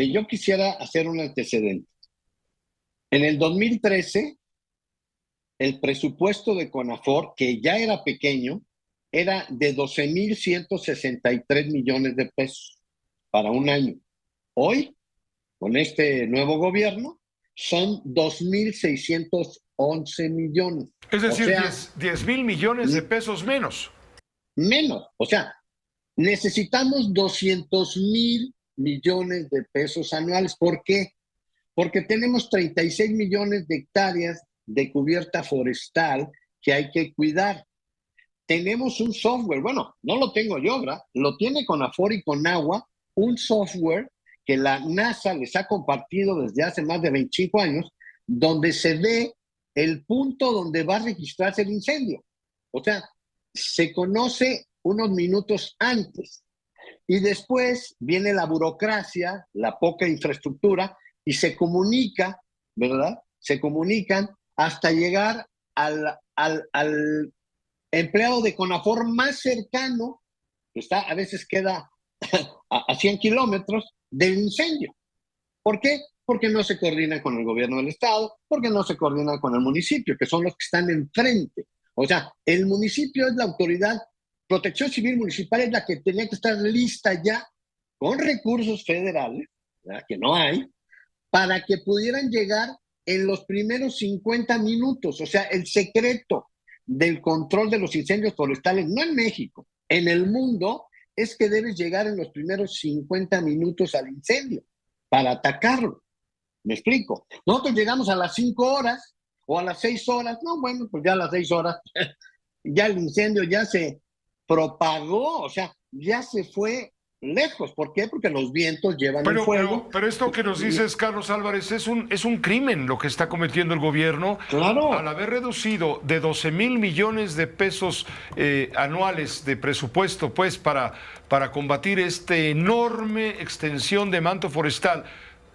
Mire, yo quisiera hacer un antecedente. En el 2013, el presupuesto de CONAFOR, que ya era pequeño, era de 12,163 millones de pesos para un año. Hoy, con este nuevo gobierno, son 2,611 millones. Es O decir, sea, 10 mil millones de pesos menos. menos. O sea, necesitamos 200,000 millones de pesos anuales. ¿Por qué? Porque tenemos 36 millones de hectáreas de cubierta forestal que hay que cuidar. Tenemos un software, bueno, no lo tengo yo, ¿verdad? Lo tiene CONAFOR y CONAGUA, un software que la NASA les ha compartido desde hace más de 25 años, donde se ve el punto donde va a registrarse el incendio. O sea, se conoce unos minutos antes y después viene la burocracia, la poca infraestructura y se comunica, ¿verdad? Se comunican hasta llegar al empleado de CONAFOR más cercano, que está, a veces queda a 100 kilómetros del incendio. ¿Por qué? Porque no se coordina con el gobierno del estado, porque no se coordina con el municipio, que son los que están enfrente. O sea, el municipio es la autoridad, Protección Civil Municipal es la que tenía que estar lista ya con recursos federales, ¿verdad?, que no hay, para que pudieran llegar en los primeros 50 minutos. O sea, el secreto del control de los incendios forestales, no en México, en el mundo, es que debes llegar en los primeros 50 minutos al incendio para atacarlo. ¿Me explico? Nosotros llegamos a las 5 horas o a las 6 horas. No, bueno, pues ya a las 6 horas ya el incendio ya se propagó, o sea, ya se fue lejos. ¿Por qué? Porque los vientos llevan el fuego. Pero esto que nos dices, Carlos Álvarez, es un crimen lo que está cometiendo el gobierno al Claro. haber reducido de 12 mil millones de pesos anuales de presupuesto, pues, para combatir esta enorme extensión de manto forestal.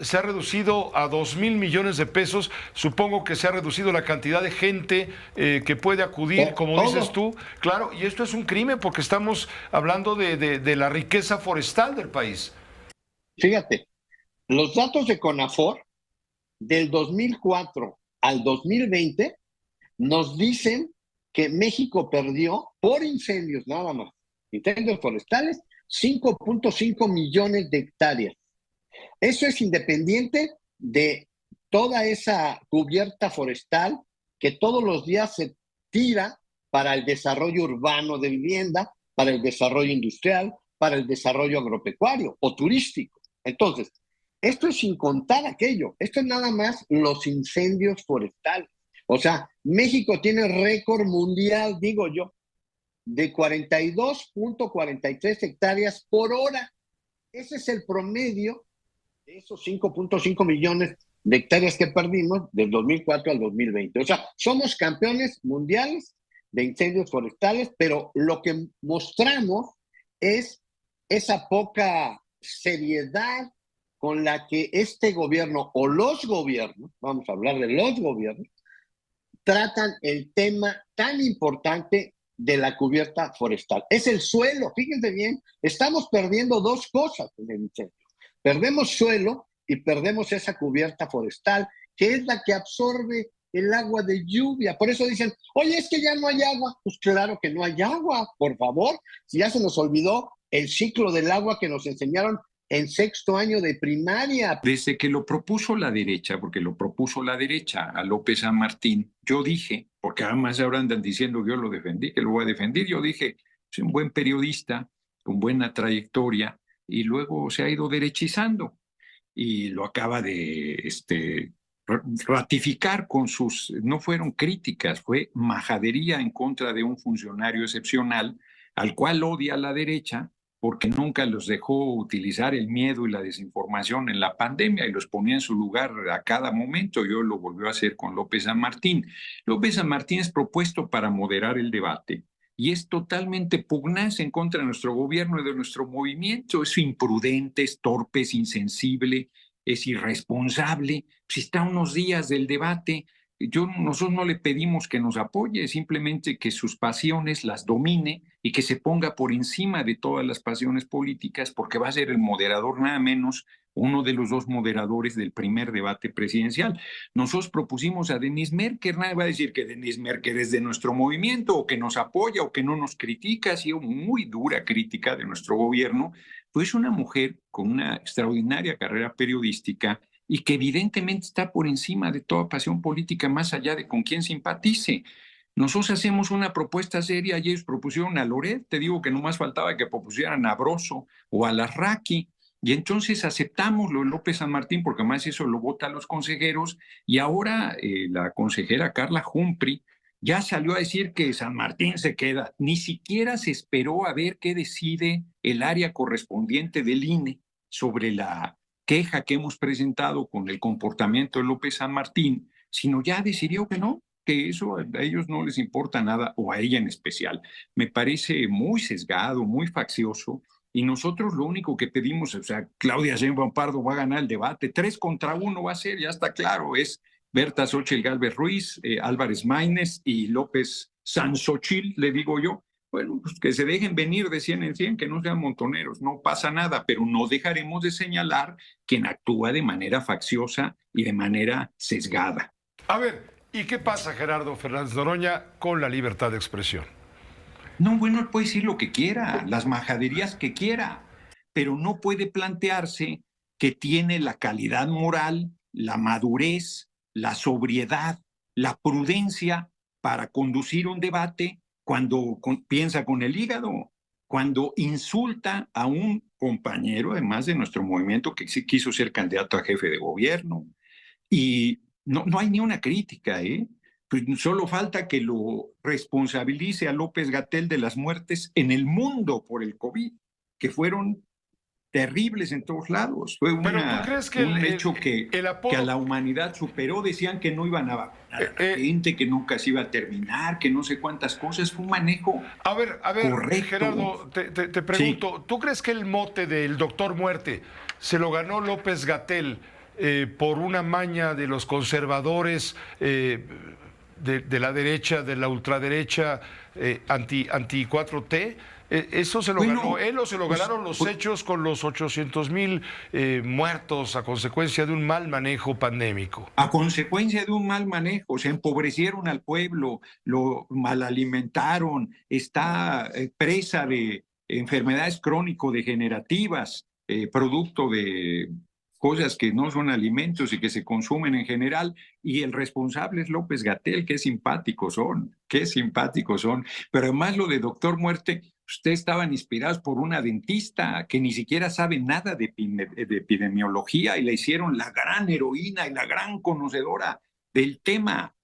Se ha reducido a 2 mil millones de pesos. Supongo que se ha reducido la cantidad de gente que puede acudir, como dices Todo. tú. Claro, y esto es un crimen porque estamos hablando de la riqueza forestal del país. Fíjate, los datos de CONAFOR del 2004 al 2020 nos dicen que México perdió por incendios nada más, incendios forestales, 5,5 millones de hectáreas. Eso es independiente de toda esa cubierta forestal que todos los días se tira para el desarrollo urbano de vivienda, para el desarrollo industrial, para el desarrollo agropecuario o turístico. Entonces, esto es sin contar aquello. Esto es nada más los incendios forestales. O sea, México tiene récord mundial, digo yo, de 42,43 hectáreas por hora. Ese es el promedio de esos 5,5 millones de hectáreas que perdimos del 2004 al 2020. O sea, somos campeones mundiales de incendios forestales, pero lo que mostramos es esa poca seriedad con la que este gobierno o los gobiernos, vamos a hablar de los gobiernos, tratan el tema tan importante de la cubierta forestal. Es el suelo, fíjense bien, estamos perdiendo dos cosas en el incendio. Perdemos suelo y perdemos esa cubierta forestal, que es la que absorbe el agua de lluvia. Por eso dicen, oye, es que ya no hay agua. Pues claro que no hay agua, por favor. Si ya se nos olvidó el ciclo del agua que nos enseñaron en sexto año de primaria. Desde que lo propuso la derecha, porque lo propuso la derecha a López San Martín, yo dije, porque además ahora andan diciendo que yo lo defendí, que lo voy a defender, yo dije, es un buen periodista, con buena trayectoria, y luego se ha ido derechizando, y lo acaba de ratificar con sus, no fueron críticas, fue majadería en contra de un funcionario excepcional, al cual odia la derecha, porque nunca los dejó utilizar el miedo y la desinformación en la pandemia y los ponía en su lugar a cada momento. Yo lo volvió a hacer con López San Martín. López San Martín es propuesto para moderar el debate y es totalmente pugnaz en contra de nuestro gobierno y de nuestro movimiento. Es imprudente, es torpe, es insensible, es irresponsable. Si está a unos días del debate, nosotros no le pedimos que nos apoye, simplemente que sus pasiones las domine y que se ponga por encima de todas las pasiones políticas, porque va a ser el moderador nada menos uno de los dos moderadores del primer debate presidencial. Nosotros propusimos a Denise Merker, nadie va a decir que Denise Merker es de nuestro movimiento o que nos apoya o que no nos critica, ha sido muy dura crítica de nuestro gobierno, pues es una mujer con una extraordinaria carrera periodística y que evidentemente está por encima de toda pasión política, más allá de con quién simpatice. Nosotros hacemos una propuesta seria y ellos propusieron a Loret, te digo que nomás faltaba que propusieran a Broso o a Larraqui, y entonces aceptamos lo de López San Martín, porque además eso lo votan los consejeros, y ahora la consejera Carla Humphrey ya salió a decir que San Martín se queda. Ni siquiera se esperó a ver qué decide el área correspondiente del INE sobre la queja que hemos presentado con el comportamiento de López San Martín, sino ya decidió que no, que eso a ellos no les importa nada, o a ella en especial. Me parece muy sesgado, muy faccioso, y nosotros lo único que pedimos, o sea, Claudia Sheinbaum Pardo va a ganar el debate, 3-1 va a ser, ya está claro, es Berta Xóchitl Gálvez Ruiz, Álvarez Maínez y López Sansochil, le digo yo. Bueno, pues que se dejen venir de 100 en 100, que no sean montoneros, no pasa nada, pero no dejaremos de señalar quien actúa de manera facciosa y de manera sesgada. A ver, ¿y qué pasa, Gerardo Fernández Noroña, con la libertad de expresión? No, bueno, él puede decir lo que quiera, las majaderías que quiera, pero no puede plantearse que tiene la calidad moral, la madurez, la sobriedad, la prudencia para conducir un debate cuando piensa con el hígado, cuando insulta a un compañero, además de nuestro movimiento, que sí quiso ser candidato a jefe de gobierno. Y no hay ni una crítica, ¿eh? Pues solo falta que lo responsabilice a López-Gatell de las muertes en el mundo por el COVID, que fueron terribles en todos lados. Fue ¿Pero tú crees que un hecho que a la humanidad superó. Decían que no iban a vacunar a la gente, que nunca se iba a terminar, que no sé cuántas cosas. Fue un manejo A ver, correcto. Gerardo, te pregunto, sí. ¿Tú crees que el mote del doctor Muerte se lo ganó López-Gatell por una maña de los conservadores, de la derecha, de la ultraderecha, anti 4T? ¿Eso se lo ganó él o se lo ganaron los hechos con los 800,000 muertos a consecuencia de un mal manejo pandémico? A consecuencia de un mal manejo, se empobrecieron al pueblo, lo malalimentaron, está presa de enfermedades crónico-degenerativas, producto de cosas que no son alimentos y que se consumen en general, y el responsable es López-Gatell. Qué simpáticos son, pero además lo de doctor Muerte, ustedes estaban inspirados por una dentista que ni siquiera sabe nada de epidemiología y la hicieron la gran heroína y la gran conocedora del tema.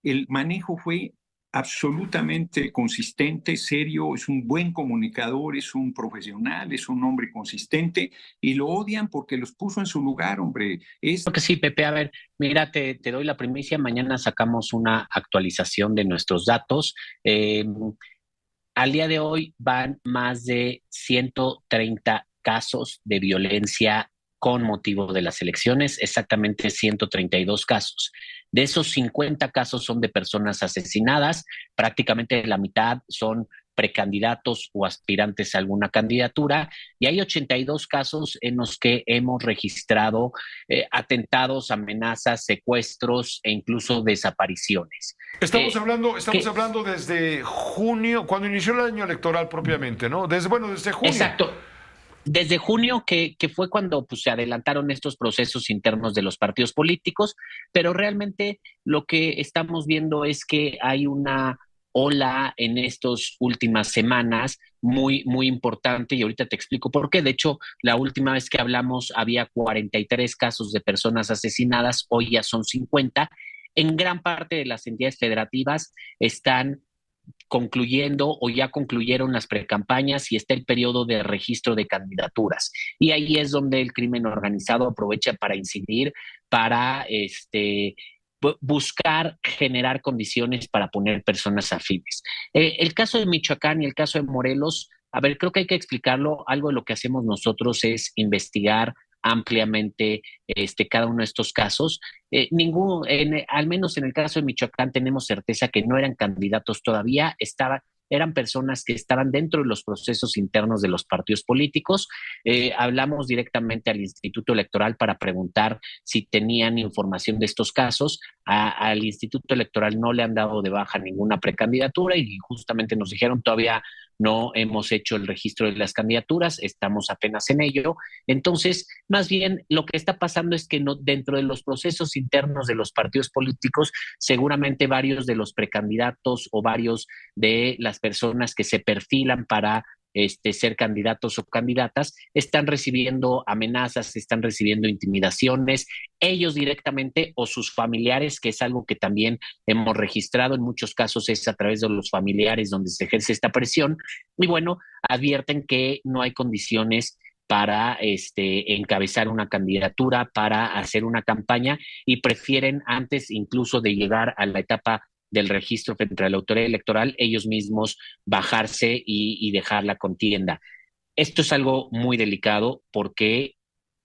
El manejo fue absolutamente consistente, serio, es un buen comunicador, es un profesional, es un hombre consistente, y lo odian porque los puso en su lugar, hombre. Creo que sí, Pepe. A ver, mira, te doy la primicia. Mañana sacamos una actualización de nuestros datos. Al día de hoy van más de 130 casos de violencia con motivo de las elecciones, exactamente 132 casos. De esos 50 casos son de personas asesinadas, prácticamente la mitad son precandidatos o aspirantes a alguna candidatura, y hay 82 casos en los que hemos registrado atentados, amenazas, secuestros e incluso desapariciones. Estamos hablando desde junio, cuando inició el año electoral propiamente, ¿no? Desde junio. Exacto. Desde junio, que fue cuando pues, se adelantaron estos procesos internos de los partidos políticos, pero realmente lo que estamos viendo es que hay una ola en estas últimas semanas muy, muy importante, y ahorita te explico por qué. De hecho, la última vez que hablamos había 43 casos de personas asesinadas, hoy ya son 50. En gran parte de las entidades federativas están concluyendo o ya concluyeron las precampañas y está el periodo de registro de candidaturas. Y ahí es donde el crimen organizado aprovecha para incidir, para buscar generar condiciones para poner personas afines. El caso de Michoacán y el caso de Morelos, a ver, creo que hay que explicarlo. Algo de lo que hacemos nosotros es investigar ampliamente cada uno de estos casos. Al menos en el caso de Michoacán tenemos certeza que no eran candidatos todavía, eran personas que estaban dentro de los procesos internos de los partidos políticos. Hablamos directamente al Instituto Electoral para preguntar si tenían información de estos casos. Al Instituto Electoral no le han dado de baja ninguna precandidatura y justamente nos dijeron todavía no hemos hecho el registro de las candidaturas, estamos apenas en ello. Entonces, más bien lo que está pasando es que dentro de los procesos internos de los partidos políticos, seguramente varios de los precandidatos o varios de las personas que se perfilan para ser candidatos o candidatas, están recibiendo amenazas, están recibiendo intimidaciones, ellos directamente o sus familiares, que es algo que también hemos registrado en muchos casos, es a través de los familiares donde se ejerce esta presión, y bueno, advierten que no hay condiciones para encabezar una candidatura, para hacer una campaña, y prefieren antes incluso de llegar a la etapa del registro frente a la autoridad electoral, ellos mismos bajarse y dejar la contienda. Esto es algo muy delicado porque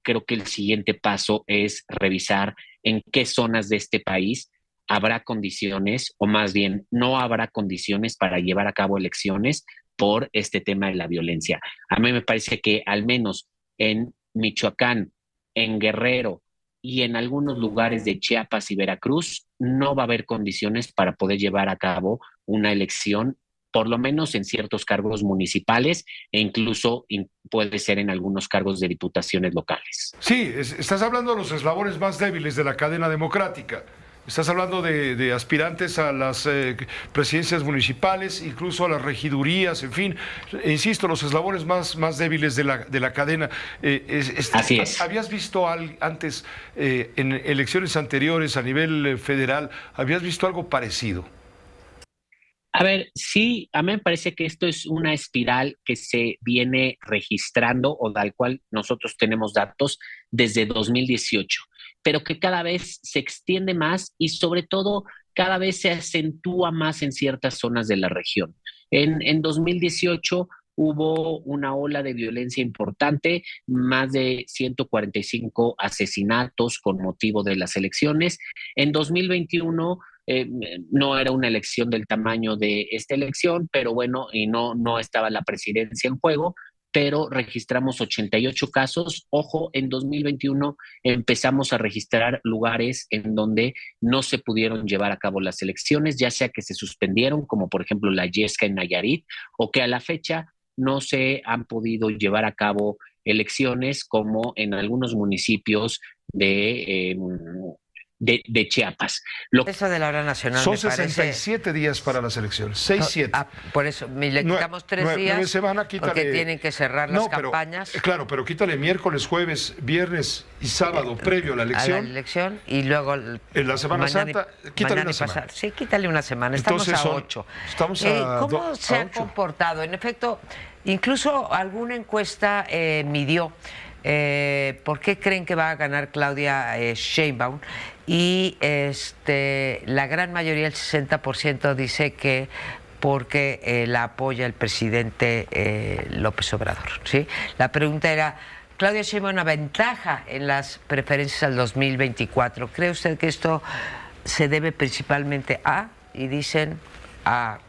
creo que el siguiente paso es revisar en qué zonas de este país habrá condiciones, o más bien no habrá condiciones para llevar a cabo elecciones por este tema de la violencia. A mí me parece que al menos en Michoacán, en Guerrero y en algunos lugares de Chiapas y Veracruz no va a haber condiciones para poder llevar a cabo una elección, por lo menos en ciertos cargos municipales e incluso puede ser en algunos cargos de diputaciones locales. Sí, estás hablando de los eslabones más débiles de la cadena democrática. Estás hablando de aspirantes a las presidencias municipales, incluso a las regidurías, en fin, insisto, los eslabones más débiles de la cadena. Así es. ¿Habías visto antes, en elecciones anteriores a nivel federal, habías visto algo parecido? A ver, sí, a mí me parece que esto es una espiral que se viene registrando o del cual nosotros tenemos datos desde 2018, pero que cada vez se extiende más y sobre todo cada vez se acentúa más en ciertas zonas de la región. En 2018 hubo una ola de violencia importante, más de 145 asesinatos con motivo de las elecciones. En 2021 no era una elección del tamaño de esta elección, pero bueno, y no estaba la presidencia en juego, pero registramos 88 casos. Ojo, en 2021 empezamos a registrar lugares en donde no se pudieron llevar a cabo las elecciones, ya sea que se suspendieron, como por ejemplo la Yesca en Nayarit, o que a la fecha no se han podido llevar a cabo elecciones, como en algunos municipios de Chiapas. Eso de la hora nacional son me 67 parece... días para las elecciones, 6-7. Por eso, le quitamos 3 días, 9 semanas, porque tienen que cerrar las campañas. Claro, pero quítale miércoles, jueves, viernes y sábado previo a la elección. A la elección y luego... En la Semana Santa, quítale una semana. Sí, quítale una semana, estamos entonces a 8. Estamos a ¿Cómo se ha comportado? En efecto, incluso alguna encuesta midió por qué creen que va a ganar Claudia Sheinbaum, y la gran mayoría, el 60%, dice que porque la apoya el presidente López Obrador, ¿sí? La pregunta era, Claudia Sheinbaum, una ventaja en las preferencias al 2024. ¿Cree usted que esto se debe principalmente y dicen a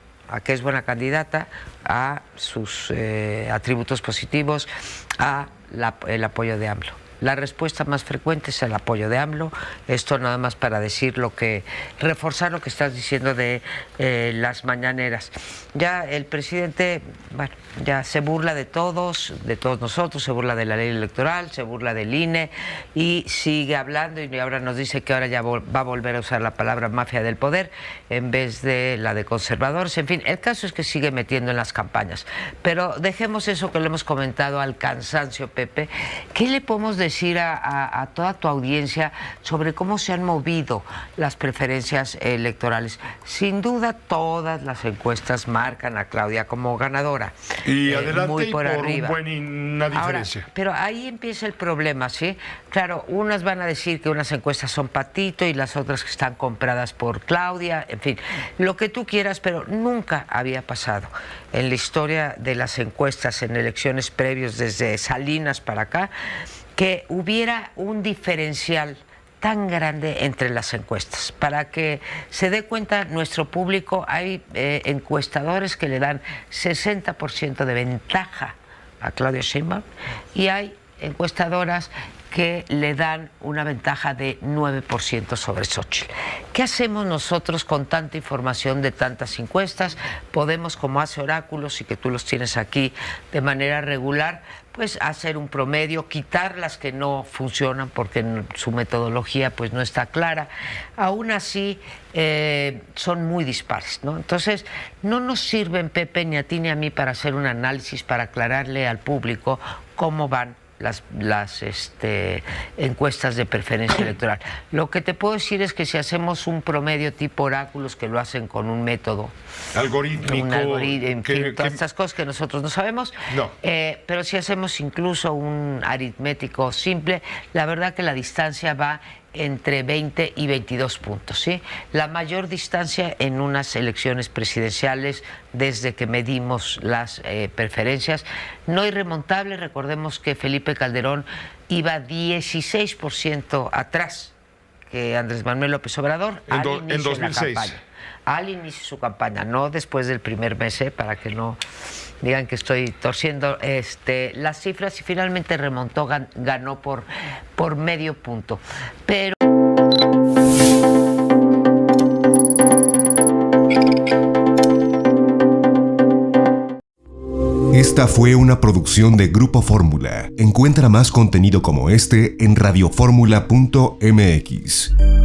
que es buena candidata, a sus atributos positivos, el apoyo de AMLO? La respuesta más frecuente es el apoyo de AMLO. Esto nada más para decir reforzar lo que estás diciendo de las mañaneras. Ya el presidente, bueno, ya se burla de todos nosotros, se burla de la ley electoral, se burla del INE y sigue hablando, y ahora nos dice que ahora ya va a volver a usar la palabra mafia del poder en vez de la de conservadores. En fin, el caso es que sigue metiendo en las campañas. Pero dejemos eso que lo hemos comentado al cansancio, Pepe. ¿Qué le podemos decir a toda tu audiencia sobre cómo se han movido las preferencias electorales? Sin duda todas las encuestas marcan a Claudia como ganadora. Y adelante muy por arriba. Una diferencia. Ahora, pero ahí empieza el problema, ¿sí? Claro, unas van a decir que unas encuestas son patito y las otras que están compradas por Claudia, en fin, lo que tú quieras, pero nunca había pasado en la historia de las encuestas en elecciones previas desde Salinas para acá que hubiera un diferencial tan grande entre las encuestas. Para que se dé cuenta nuestro público, hay encuestadores que le dan 60% de ventaja a Claudia Sheinbaum y hay encuestadoras que le dan una ventaja de 9% sobre Xóchitl. ¿Qué hacemos nosotros con tanta información de tantas encuestas? Podemos, como hace Oráculos y que tú los tienes aquí de manera regular, pues hacer un promedio, quitar las que no funcionan porque su metodología pues no está clara. Aún así son muy dispares, ¿no? Entonces no nos sirven, Pepe, ni a ti ni a mí, para hacer un análisis, para aclararle al público cómo van las encuestas de preferencia electoral. Lo que te puedo decir es que si hacemos un promedio tipo Oráculos, que lo hacen con un método algorítmico, en fin, todas estas cosas que nosotros no sabemos, no. Pero si hacemos incluso un aritmético simple, la verdad que la distancia va entre 20 y 22 puntos, ¿sí? La mayor distancia en unas elecciones presidenciales desde que medimos las preferencias. No irremontable, recordemos que Felipe Calderón iba 16% atrás que Andrés Manuel López Obrador en 2006. Al inicio de su campaña, no después del primer mes, para que no digan que estoy torciendo las cifras, y finalmente remontó, ganó por medio punto. Pero esta fue una producción de Grupo Fórmula. Encuentra más contenido como este en radioformula.mx.